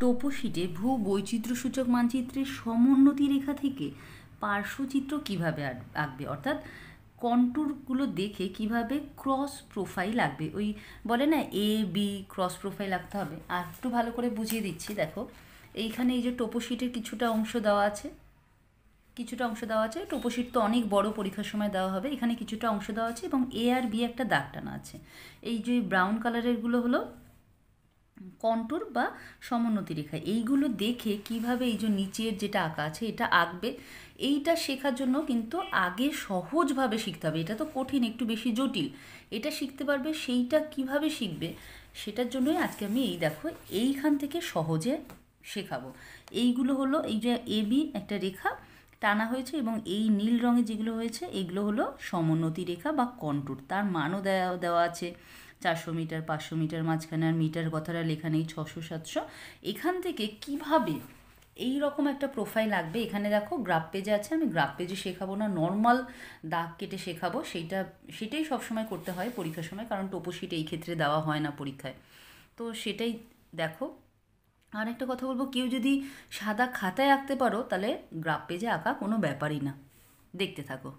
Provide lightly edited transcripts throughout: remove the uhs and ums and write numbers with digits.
টোপোশিটে ভূ বৈচিত্র্যসূচক মানচিত্রের সমোন্নতি রেখা থেকে পার্শ্বচিত্র কীভাবে আঁকবে, অর্থাৎ কন্টুরগুলো দেখে কিভাবে ক্রস প্রোফাইল আঁকবে। ওই বলে না এ বি ক্রস প্রোফাইল আঁকতে হবে। আর একটু ভালো করে বুঝিয়ে দিচ্ছি, দেখো এইখানে এই যে টোপোশিটের কিছুটা অংশ দেওয়া আছে, টোপোশিট তো অনেক বড়, পরীক্ষার সময় দেওয়া হবে। এখানে কিছুটা অংশ দেওয়া আছে এবং এ আর বি একটা দাগ টানা আছে। এই যে ব্রাউন কালারেরগুলো হলো কন্টুর বা সমোন্নতি রেখা। এইগুলো দেখে কিভাবে এই যে নিচের যেটা আঁকা আছে এটা আঁকবে, এইটা শেখার জন্য কিন্তু আগে সহজভাবে শিখতে হবে। এটা তো কঠিন, একটু বেশি জটিল। এটা শিখতে পারবে, সেইটা কিভাবে শিখবে সেটার জন্যই আজকে আমি দেখো এইখান থেকে সহজে শেখাবো। এইগুলো হলো এই যে এ বি একটা রেখা টানা হয়েছে এবং এই নীল রঙে যেগুলো হয়েছে এগুলো হলো সমোন্নতি রেখা বা কন্টুর। তার মানও দেওয়া আছে 400 মিটার, 500 মিটার, মাঝখানে আর মিটার কথাটা লেখা নেই, 600 700। এখান থেকে কিভাবে এই রকম একটা প্রোফাইল আঁকবে, এখানে দেখো গ্রাফ পেজে আছে। আমি গ্রাফ পেজে শেখাবো না, নর্মাল দাগ কেটে শেখাবো। সেটাই সবসময় করতে হয় পরীক্ষার সময়, কারণ টোপোশিট এই ক্ষেত্রে দেওয়া হয় না পরীক্ষায়। তো সেটাই দেখো। আর একটা কথা বলবো, কেউ যদি সাদা খাতায় আঁকতে পারো তাহলে গ্রাফ পেজে আঁকা কোনো ব্যাপারই না। দেখতে থাকো।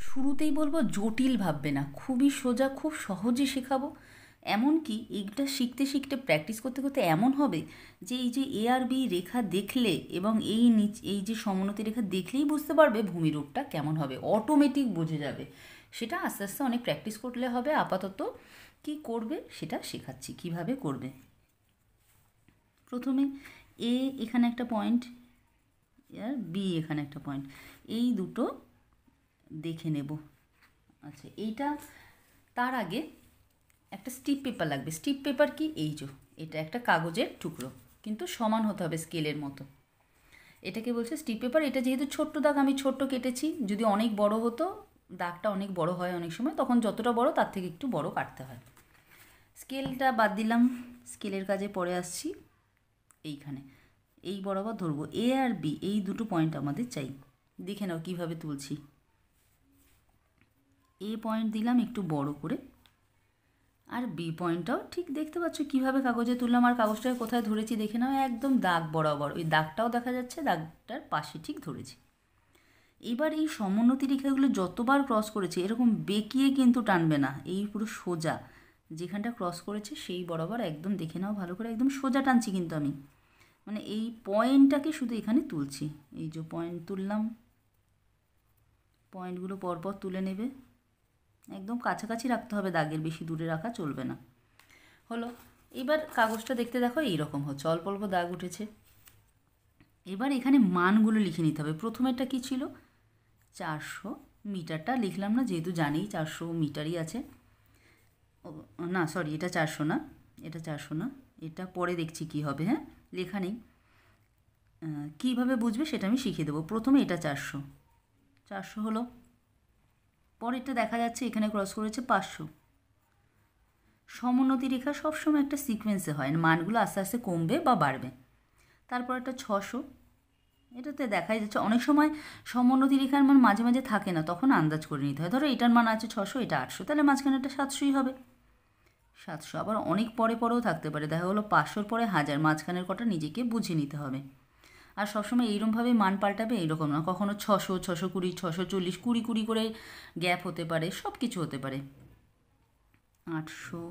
শুরুতেই বলবো জটিল ভাববে না, খুবই সোজা, খুব সহজে শেখাবো। এমনকি এইটা শিখতে শিখতে প্র্যাকটিস করতে করতে এমন হবে যে এই যে এ আর বি রেখা দেখলে এবং এই যে সমোন্নতি রেখা দেখলেই বুঝতে পারবে ভূমিরূপটা কেমন হবে, অটোমেটিক বুঝে যাবে। সেটা আস্তে আস্তে অনেক প্র্যাকটিস করলে হবে। আপাতত কি করবে সেটা শেখাচ্ছি কিভাবে করবে। প্রথমে এ এখানে একটা পয়েন্ট আর বি এখানে একটা পয়েন্ট, এই দুটো দেখে নেব। আচ্ছা, এইটা তার আগে একটা স্টিপ পেপার লাগবে। স্টিপ পেপার কি, এই যে এটা একটা কাগজের টুকরো, কিন্তু সমান হতে হবে স্কেলের মতো। এটাকে বলছে স্টিপ পেপার। এটা যেহেতু ছোট্ট দাগ, আমি ছোট্ট কেটেছি। যদি অনেক বড় হতো, দাগটা অনেক বড় হয় অনেক সময়, তখন যতটা বড় তার থেকে একটু বড় কাটতে হয়। স্কেলটা বাদ দিলাম, স্কেলের কাজে পরে আসছি। এইখানে এই বরাবর ধরবো এ আর বি, এই দুটো পয়েন্ট আমাদের চাই। দেখে নাও কীভাবে তুলছি। এ পয়েন্ট দিলাম একটু বড় করে, আর বি পয়েন্টটাও ঠিক দেখতে পাচ্ছ কীভাবে কাগজে তুললাম। আর কাগজটাকে কোথায় ধরেছি দেখে নাও, একদম দাগ বরাবর। ওই দাগটাও দেখা যাচ্ছে, দাগটার পাশে ঠিক ধরেছি। এবার এই সমোন্নতি রেখাগুলো যতবার ক্রস করেছে এরকম বেঁকিয়ে কিন্তু টানবে না, এই পুরো সোজা যেখানটা ক্রস করেছে সেই বরাবর একদম দেখে নাও ভালো করে, একদম সোজা টানছি কিন্তু আমি, মানে এই পয়েন্টটাকে শুধু এখানে তুলছি। এই যে পয়েন্ট তুললাম, পয়েন্টগুলো পরপর তুলে নেবে, একদম কাছাকাছি রাখতে হবে দাগের, বেশি দূরে রাখা চলবে না। হলো, এবার কাগজটা দেখতে দেখো এইরকম হচ্ছে, অল্প অল্প দাগ উঠেছে। এবার এখানে মানগুলো লিখে নিতে হবে। প্রথমেরটা কী ছিল, 400 মিটারটা লিখলাম না, যেহেতু জানি 400 মিটারই আছে। না সরি, এটা 400 না, এটা 400 না, এটা পরে দেখছি কি হবে। হ্যাঁ, লেখা নেই, কীভাবে বুঝবে সেটা আমি শিখিয়ে দেবো। প্রথমে এটা 400 হলো, পরেরটা দেখা যাচ্ছে এখানে ক্রস করেছে 500। সমোন্নতি রেখা সবসময় একটা সিকোয়েন্সে হয়, মানগুলো আস্তে আস্তে কমবে বা বাড়বে। তারপর একটা 600, এটাতে দেখাই যাচ্ছে। অনেক সময় সমোন্নতি রেখার মান মাঝে মাঝে থাকে না, তখন আন্দাজ করে নিতে হয়। ধরো এটার মান আছে 600, এটা 800, তাহলে মাঝখানে একটা 700ই হবে। 700 আবার অনেক পরে পরেও থাকতে পারে, দেখা হলো 500-র পরে 1000, মাঝখানের কটা নিজেকে বুঝে নিতে হবে। আর সবসময় এইরকমভাবে মান পাল্টাবে এইরকম না, কখনো 600, 620, 640, 20 করে গ্যাপ হতে পারে, সব কিছু হতে পারে। 800,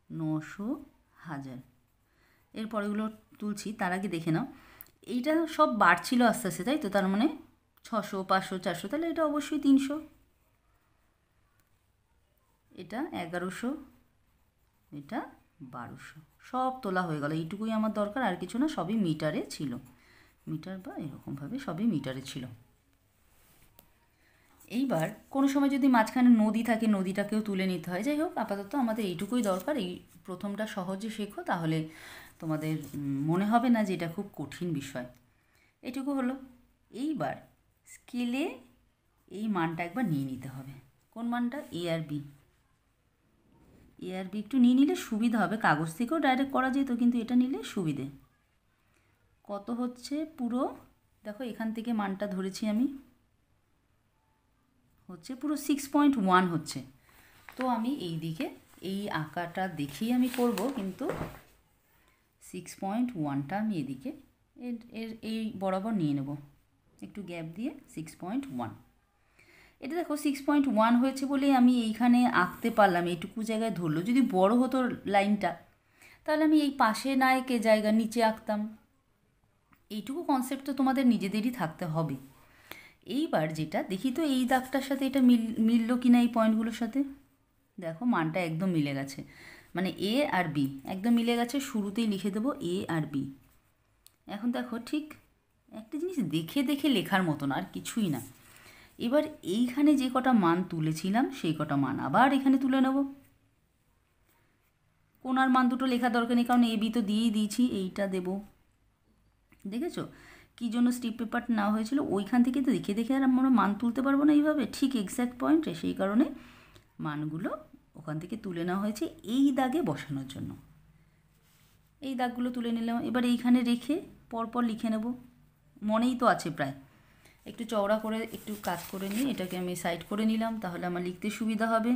900, 1000, এরপরেগুলো তুলছি। তার আগে দেখে নাও, এইটা সব বাড়ছিল আস্তে আস্তে, তাই তো? তার মানে 600, 500, 400, তাহলে এটা অবশ্যই 300, এটা 1100, এটা 1200, সব তোলা হয়ে গেল। এইটুকুই আমার দরকার, আর কিছু না, সবই মিটারে ছিল। মিটার বা এরকমভাবে সবই মিটারে ছিল। এইবার কোনো সময় যদি মাঝখানে নদী থাকে, নদীটাকেও তুলে নিতে হয়। যাই হোক, আপাতত আমাদের এইটুকুই দরকার। এই প্রথমটা সহজে শেখো, তাহলে তোমাদের মনে হবে না যে এটা খুব কঠিন বিষয়। এটুকু হলো। এইবার স্কেলে এই মানটা একবার নিয়ে নিতে হবে। কোন মানটা, এ আর বি। এ আর বি একটু নিয়ে নিলে সুবিধা হবে, কাগজ থেকেও ডাইরেক্ট করা যেত, কিন্তু এটা নিলে সুবিধে। কত হচ্ছে পুরো, দেখো এখান থেকে মানটা ধরেছি আমি, হচ্ছে পুরো 6.1 হচ্ছে। তো আমি এই দিকে এই আঁকাটা দেখেই আমি করব, কিন্তু 6.1টা আমি এদিকে এর এই বরাবর নিয়ে নেব, একটু গ্যাপ দিয়ে 6.1। এটা দেখো 6.1 হয়েছে বলেই আমি এইখানে আঁকতে পারলাম, এইটুকু জায়গায় ধরলো। যদি বড় হতো লাইনটা তাহলে আমি এই পাশে না এঁকে জায়গা নিচে আঁকতাম। এইটুকু কনসেপ্ট তো তোমাদের নিজেদেরই থাকতে হবে। এইবার যেটা দেখি তো এই দাগটার সাথে এটা মিললো কি না এই পয়েন্টগুলোর সাথে। দেখো মানটা একদম মিলে গেছে, মানে এ আর বি একদম মিলে গেছে। শুরুতেই লিখে দেবো এ আর বি। এখন দেখো ঠিক একটা জিনিস দেখে দেখে লেখার মতন, আর কিছুই না। এবার এইখানে যে কটা মান তুলেছিলাম সেই কটা মান আবার এখানে তুলে নেব। কোনার মান দুটো লেখা দরকার নেই, কারণ এ বি তো দিয়েই দিয়েছি। এইটা দেব, দেখেছো কী জন্য স্ট্রিপ পেপার নেওয়া হয়েছিল? ওইখান থেকে তো দেখে দেখে আর আমরা মান তুলতে পারবো না এইভাবে ঠিক এক্স্যাক্ট পয়েন্টে, সেই কারণে মানগুলো ওখান থেকে তুলে নেওয়া হয়েছে এই দাগে বসানোর জন্য। এই দাগগুলো তুলে নিলাম। এবার এইখানে রেখে পরপর লিখে নেব, মনেই তো আছে প্রায়। একটু চওড়া করে একটু কাজ করে নিই, এটাকে আমি সাইড করে নিলাম, তাহলে আমার লিখতে সুবিধা হবে।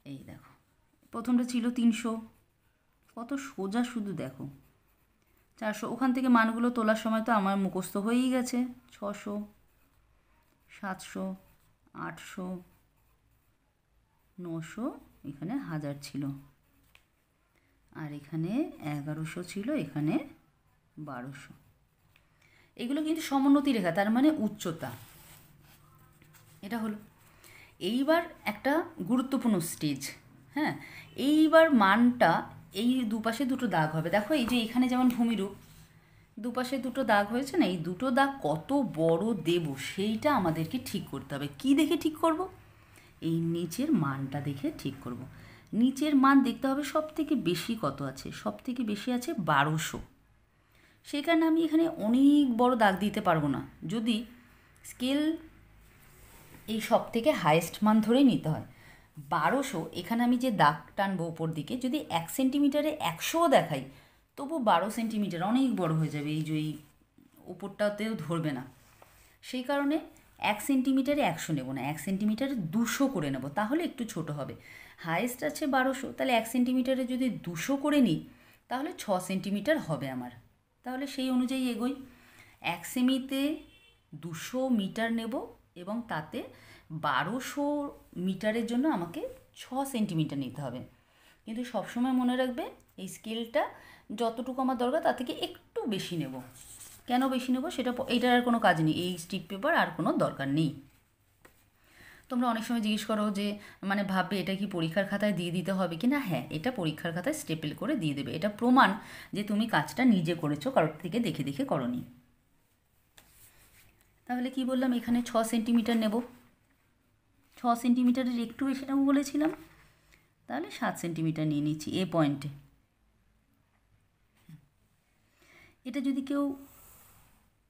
এই দেখো প্রথমটা ছিল 300, কত সোজা শুধু দেখো। 400, ওখান থেকে মানগুলো তোলার সময় তো আমার মুখস্থ হয়েই গেছে। 600, 700, 800, 900, এখানে 1000 ছিল, আর এখানে 1100 ছিল, এখানে 1200। এগুলো কিন্তু সমোন্নতি রেখা, তার মানে উচ্চতা। এটা হলো এইবার একটা গুরুত্বপূর্ণ স্টেজ। হ্যাঁ, এইবার মানটা এই দুপাশে দুটো দাগ হবে। দেখো এই যে এখানে যেমন ভূমিরূপ দুপাশে দুটো দাগ হয়েছে না, এই দুটো দাগ কত বড় দেব সেইটা আমাদেরকে ঠিক করতে হবে। কি দেখে ঠিক করব? এই নিচের মানটা দেখে ঠিক করব। নিচের মান দেখতে হবে সব থেকে বেশি কত আছে। সব থেকে বেশি আছে 1200। সেই কারণে আমি এখানে অনেক বড় দাগ দিতে পারবো না। যদি স্কেল এই সব থেকে হাইয়েস্ট মান ধরেই নিতে হয় 1200, এখানে আমি যে দাগ টানবো ওপর দিকে, যদি 1 সেন্টিমিটারে 100ও দেখাই তবু 12 সেন্টিমিটার অনেক বড় হয়ে যাবে, এই যে এই ওপরটাতেও ধরবে না। সেই কারণে 1 সেন্টিমিটারে 100 নেব না, 1 সেন্টিমিটারে 200 করে নেব, তাহলে একটু ছোট হবে। হাইয়েস্ট আছে 1200, তাহলে 1 সেন্টিমিটারে যদি 200 করে নিই তাহলে 6 সেন্টিমিটার হবে আমার। তাহলে সেই অনুযায়ী এগোই। 1 সেমিতে 200 মিটার নেব এবং তাতে 1200 মিটারের জন্য আমাকে 6 সেন্টিমিটার নিতে হবে। কিন্তু সবসময় মনে রাখবে এই স্কেলটা যতটুকু আমার দরকার তার থেকে একটু বেশি নেব। কেন বেশি নেব সেটা, এইটার আর কোনো কাজ নেই, এই স্ট্রিপ পেপার আর কোনো দরকার নেই। তোমরা অনেক সময় জিজ্ঞেস করো যে মানে ভাববে এটা কি পরীক্ষার খাতায় দিয়ে দিতে হবে কি না। হ্যাঁ, এটা পরীক্ষার খাতায় স্টেপল করে দিয়ে দেবে। এটা প্রমাণ যে তুমি কাজটা নিজে করেছো, কারোর থেকে দেখে দেখে করনি। তাহলে কি বললাম, এখানে 6 সেন্টিমিটার নেব। 6 সেন্টিমিটারের একটু বেশি নেব বলেছিলাম, তাহলে 7 সেন্টিমিটার নিয়ে নিচ্ছি এ পয়েন্টে। এটা যদি কেউ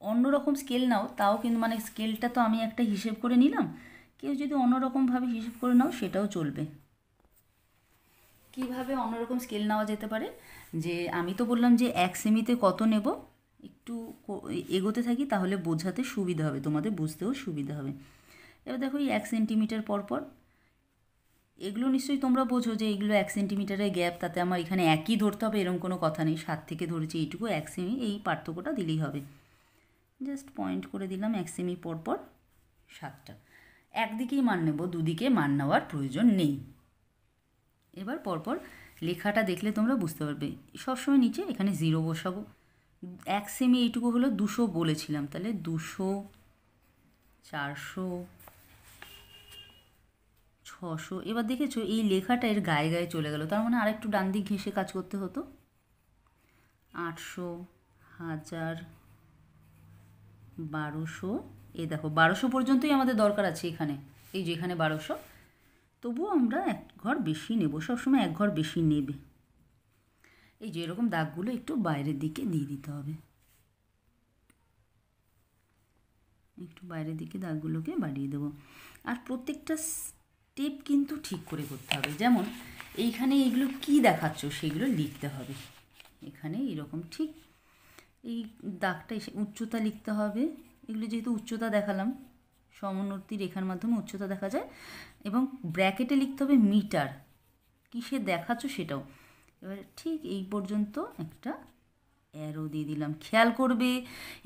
অন্যরকম স্কেল নাও তাও কিন্তু, মানে স্কেলটা তো আমি একটা হিসেব করে নিলাম, কেউ যদি অন্যরকমভাবে হিসেব করে নাও সেটাও চলবে। কিভাবে অন্যরকম স্কেল নেওয়া যেতে পারে, যে আমি তো বললাম যে 1 সেমিতে কত নেব, একটু এগোতে থাকি তাহলে বোঝাতে সুবিধা হবে, তোমাদের বুঝতেও সুবিধা হবে। এবার দেখো এই 1 সেন্টিমিটার পরপর এগুলো নিশ্চয়ই তোমরা বোঝো যে এগুলো 1 সেন্টিমিটারের গ্যাপ, তাতে আমার এখানে একই ধরতে হবে এরকম কোনো কথা নেই। 7 থেকে ধরেছি এইটুকু 1 সেমি, এই পার্থক্যটা দিলেই হবে। জাস্ট পয়েন্ট করে দিলাম 1 সেমি পরপর 7টা। একদিকেই মান নেব, দুদিকে মান নেওয়ার প্রয়োজন নেই। এবার পরপর লেখাটা দেখলে তোমরা বুঝতে পারবে। সবসময় নিচে এখানে 0 বসাবো। 1 সেমি এইটুকু হলো 200 বলেছিলাম, তাহলে 200, 400, 600। এবার দেখেছো এই লেখাটা এর গায়ে গায়ে চলে গেল, তার মানে আরেকটু ডান দিক ঘেঁষে কাজ করতে হতো। 800, 1000, 1200। এই দেখো 1200 পর্যন্তই আমাদের দরকার আছে এখানে, এই যে এখানে 1200, তবুও আমরা 1 ঘর বেশি নেব, সবসময় 1 ঘর বেশি নেবে। এই যে এরকম দাগগুলো একটু বাইরের দিকে দিয়ে দিতে হবে, একটু বাইরের দিকে দাগগুলোকে বাড়িয়ে দেবো। আর প্রত্যেকটা স্টেপ কিন্তু ঠিক করে করতে হবে। যেমন এইখানে এইগুলো কি দেখাচ্ছ সেগুলো লিখতে হবে। এখানে এরকম ঠিক এই দাগটা এসে উচ্চতা লিখতে হবে। এগুলো যেহেতু উচ্চতা দেখালাম সমোন্নতি রেখার মাধ্যমে উচ্চতা দেখা যায় এবং ব্র্যাকেটে লিখতে হবে মিটার, কিসে দেখাচ্ছ সেটাও। এবার ঠিক এই পর্যন্ত একটা অ্যারো দিয়ে দিলাম। খেয়াল করবে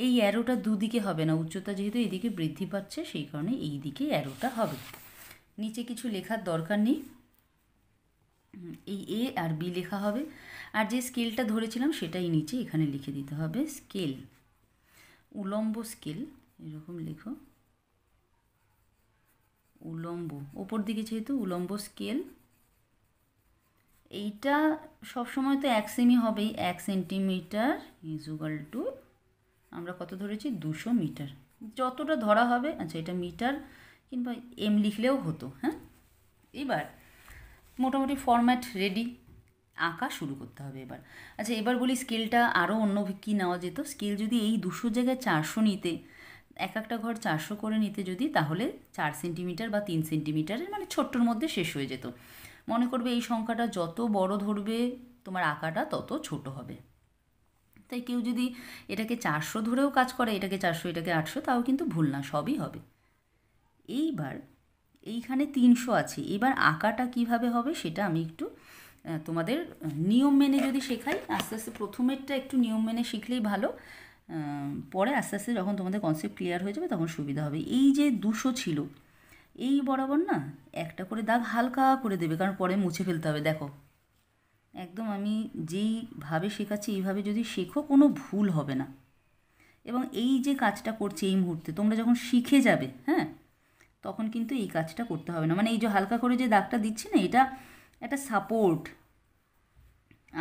এই অ্যারোটা দুদিকে হবে না, উচ্চতা যেহেতু এইদিকে বৃদ্ধি পাচ্ছে সেই কারণে এই দিকে অ্যারোটা হবে। নিচে কিছু লেখার দরকার নেই, এই এ আর বি লেখা হবে। আর যে স্কেলটা ধরেছিলাম সেটাই নিচে এখানে লিখে দিতে হবে, স্কেল, উলম্ব স্কেল, এরকম লেখো, উলম্ব, ওপর দিকে যেহেতু উলম্ব স্কেল। এইটা সবসময় তো 1 সেমি হবেই, 1 সেন্টিমিটার ইজুগাল টু আমরা কত ধরেছি 200 মিটার, যতটা ধরা হবে। আচ্ছা এটা মিটার কিংবা এম লিখলেও হতো। হ্যাঁ, এবার মোটামুটি ফরম্যাট রেডি, আঁকা শুরু করতে হবে এবার। আচ্ছা এবার বলি স্কেলটা আরও অন্য কী নেওয়া যেত। স্কেল যদি এই 200 জায়গায় 400 নিতে, এক একটা ঘর 400 করে নিতে যদি, তাহলে 4 সেন্টিমিটার বা 3 সেন্টিমিটারের মানে ছোট্টর মধ্যে শেষ হয়ে যেত। মনে করবে এই সংখ্যাটা যত বড় ধরবে তোমার আঁকাটা তত ছোট হবে। তাই কেউ যদি এটাকে 400 ধরেও কাজ করে, এটাকে 400 এটাকে 800, তাও কিন্তু ভুল না, সবই হবে। এইবার এইখানে 300 আছে, এবার আঁকাটা কিভাবে হবে সেটা আমি একটু তোমাদের নিয়ম মেনে যদি শেখাই, আস্তে আস্তে প্রথমেরটা একটু নিয়ম মেনে শিখলেই ভালো, পরে আস্তে আস্তে যখন তোমাদের কনসেপ্ট ক্লিয়ার হয়ে যাবে তখন সুবিধা হবে। এই যে 200 ছিল, এই বরাবর না একটা করে দাগ হালকা করে দেবে, কারণ পরে মুছে ফেলতে হবে। দেখো একদম আমি যেইভাবে শেখাচ্ছি এইভাবে যদি শেখো কোনো ভুল হবে না। এবং এই যে কাজটা করছি এই মুহূর্তে, তোমরা যখন শিখে যাবে, হ্যাঁ, তখন কিন্তু এই কাজটা করতে হবে না। মানে এই যে হালকা করে যে দাগটা দিচ্ছি না, এটা একটা সাপোর্ট,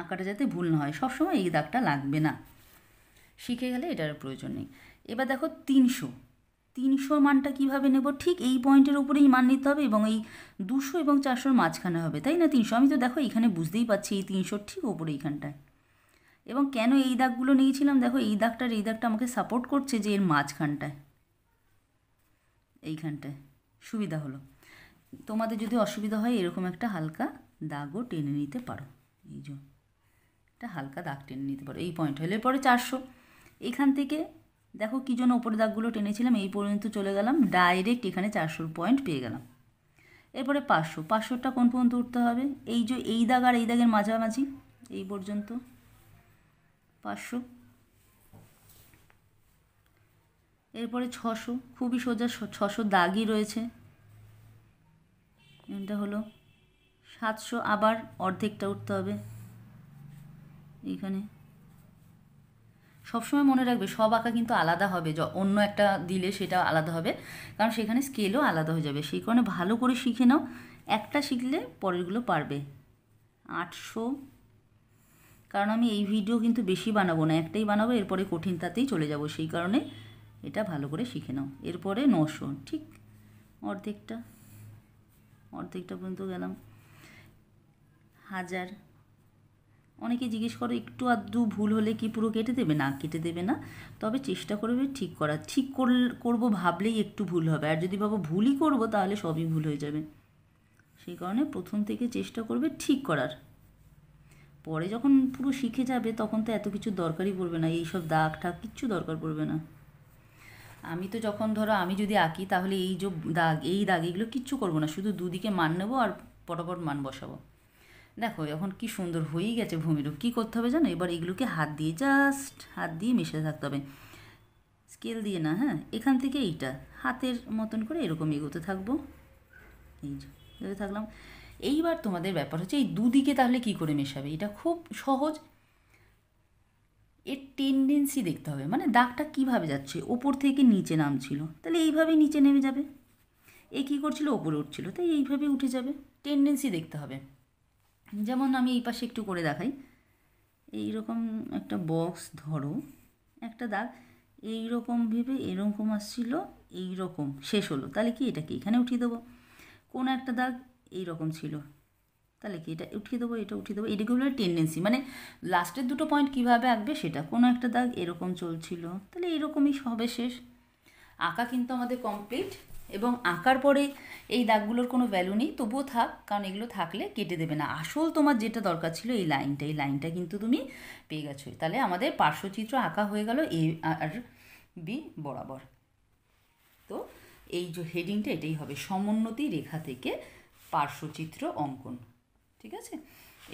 আঁকাটা যাতে ভুল না হয়, সবসময় এই দাগটা লাগবে না। শিখে গেলে এটার প্রয়োজন নেই। এবার দেখো 300 মানটা কীভাবে নেব, ঠিক এই পয়েন্টের উপরেই মান নিতে হবে এবং এই 200 এবং 400 মাঝখানে হবে, তাই না? 300 আমি তো দেখো এখানে বুঝতেই পারছি এই 300 ঠিক ওপরে এইখানটায়। এবং কেন এই দাগগুলো নিয়েছিলাম, দেখো এই দাগটার এই দাগটা আমাকে সাপোর্ট করছে যে এর মাঝখানটায়, এইখানটায় সুবিধা হলো। তোমাদের যদি অসুবিধা হয় এরকম একটা হালকা দাগও টেনে নিতে পারো, এই যে একটা হালকা দাগ টেনে নিতে পারো। এই পয়েন্ট হলে পরে 400, এখান থেকে দেখো কী জন্য ওপরে দাগগুলো টেনেছিলাম, এই পর্যন্ত চলে গেলাম, ডাইরেক্ট এখানে 400 পয়েন্ট পেয়ে গেলাম। এরপরে 500টা কোন পর্যন্ত উঠতে হবে, এই যে এই দাগ আর এই দাগের মাঝামাঝি এই পর্যন্ত 500। এরপরে 600, খুবই সোজা, 600 দাগই রয়েছে, এটা হলো 700, আবার অর্ধেকটা উঠতে হবে এইখানে। সবসময় মনে রাখবে সব আঁকা কিন্তু আলাদা হবে, অন্য একটা দিলে সেটা আলাদা হবে, কারণ সেখানে স্কেলও আলাদা হয়ে যাবে। সেই কারণে ভালো করে শিখে নাও, একটা শিখলে পরেরগুলো পারবে। 800, কারণ আমি এই ভিডিও কিন্তু বেশি বানাবো না, একটাই বানাবো, এরপরে কঠিনতাতেই চলে যাব, সেই কারণে এটা ভালো করে শিখে নাও। এরপরে 900, ঠিক অর্ধেকটা পর্যন্ত গেলাম। 1000, অনেকে জিজ্ঞেস করো একটু আধটু ভুল হলে কি পুরো কেটে দেবে? না, কেটে দেবে না, তবে চেষ্টা করবে ঠিক করার। ঠিক করবো ভাবলেই একটু ভুল হবে, আর যদি ভাবো ভুলই করবো তাহলে সবই ভুল হয়ে যাবে। সেই কারণে প্রথম থেকে চেষ্টা করবে ঠিক করার, পরে যখন পুরো শিখে যাবে তখন তো এত কিছু দরকারই পড়বে না, এইসব দাগ ঠাগ কিচ্ছু দরকার পড়বে না। আমি তো যখন ধরো আমি যদি আঁকি তাহলে এই যে দাগ, এই দাগ, এগুলো কিচ্ছু করবো না, শুধু দুদিকে মান নেবো আর পটাপট মান বসাবো। দেখো এখন কি সুন্দর হয়েই গেছে ভূমিরূপ। কী করতে হবে জানো, এবার এগুলোকে হাত দিয়ে জাস্ট হাত দিয়ে মিশে থাকতে হবে, স্কেল দিয়ে না, হ্যাঁ, এখান থেকে এইটা হাতের মতন করে এরকম এগোতে থাকবো, এই যে থাকলাম। এইবার তোমাদের ব্যাপার হচ্ছে এই দুদিকে তাহলে কি করে মেশাবে, এটা খুব সহজ। এর টেন্ডেন্সি দেখতে হবে, মানে দাগটা কিভাবে যাচ্ছে, ওপর থেকে নিচে নামছিল তাহলে এইভাবেই নিচে নেমে যাবে, এ কী করছিল ওপরে উঠছিল তাই এইভাবে উঠে যাবে, টেন্ডেন্সি দেখতে হবে। যেমন আমি এই পাশে একটু করে দেখাই, এইরকম একটা বক্স ধরো, একটা দাগ এইরকম ভেবে এরকম আসছিল, এইরকম শেষ হলো, তাহলে কি এটাকে এখানে উঠিয়ে দেবো। কোনো একটা দাগ এইরকম ছিল, তাহলে কি এটা উঠিয়ে দেবো, এটা উঠিয়ে দেবো, এটাকে হলো টেন্ডেন্সি, মানে লাস্টের দুটো পয়েন্ট কীভাবে আঁকবে সেটা। কোনো একটা দাগ এরকম চলছিল, তাহলে এরকমই হবে শেষ। আঁকা কিন্তু আমাদের কমপ্লিট, এবং আঁকার পরে এই দাগগুলোর কোনো ভ্যালু নেই, তবুও থাক, কারণ এগুলো থাকলে কেটে দেবে না। আসল তোমার যেটা দরকার ছিল এই লাইনটা কিন্তু তুমি পেয়ে গেছো। তাহলে আমাদের পার্শ্বচিত্র আঁকা হয়ে গেল এ আর বি বরাবর। তো এই যে হেডিংটা এটাই হবে, সমোন্নতি রেখা থেকে পার্শ্বচিত্র অঙ্কন। ঠিক আছে,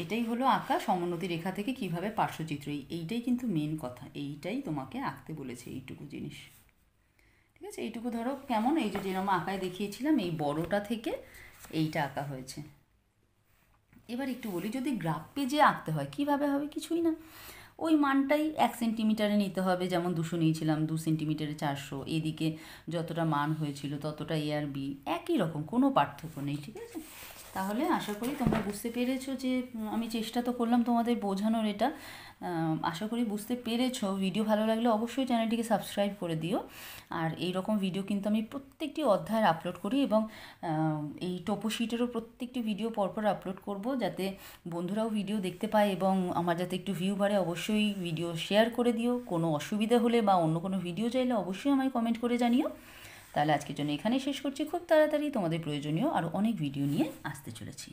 এটাই হলো আঁকা সমোন্নতি রেখা থেকে কিভাবে পার্শ্বচিত্র, এইটাই কিন্তু মেন কথা, এইটাই তোমাকে আঁকতে বলেছে, এইটুকু জিনিস। ঠিক আছে, এইটুকু ধরো কেমন, এই যে যেরকম আঁকায় দেখিয়েছিলাম এই বড়টা থেকে এইটা আঁকা হয়েছে। এবার একটু বলি, যদি গ্রাফ পেজে আঁকতে হয় কীভাবে হবে, কিছুই না, ওই মানটাই 1 সেন্টিমিটারে নিতে হবে, যেমন 200 নিয়েছিলাম, 2 সেন্টিমিটারে 400, এদিকে যতটা মান হয়েছিল ততটা এ আর বি, একই রকম, কোনো পার্থক্য নেই। ঠিক আছে, তাহলে আশা করি তোমরা বুঝতে পেরেছো যে আমি চেষ্টা তো করলাম তোমাদের বোঝানোর, এটা আশা করি বুঝতে পেরেছো। ভিডিও ভালো লাগলে অবশ্যই চ্যানেলটিকে সাবস্ক্রাইব করে দিও। আর এই রকম ভিডিও কিন্তু আমি প্রত্যেকটি অধ্যায়ের আপলোড করি, এবং এই টোপোশিটেরও প্রত্যেকটি ভিডিও পরপর আপলোড করব, যাতে বন্ধুরাও ভিডিও দেখতে পায় এবং আমার যাতে একটু ভিউ বাড়ে। অবশ্যই ভিডিও শেয়ার করে দিও, কোনো অসুবিধা হলে বা অন্য কোনো ভিডিও চাইলে অবশ্যই আমায় কমেন্ট করে জানিও। তাহলে আজকের জন্য এখানেই শেষ করছি, খুব তাড়াতাড়ি তোমাদের প্রয়োজনীয় আরও অনেক ভিডিও নিয়ে আসতে চলেছি।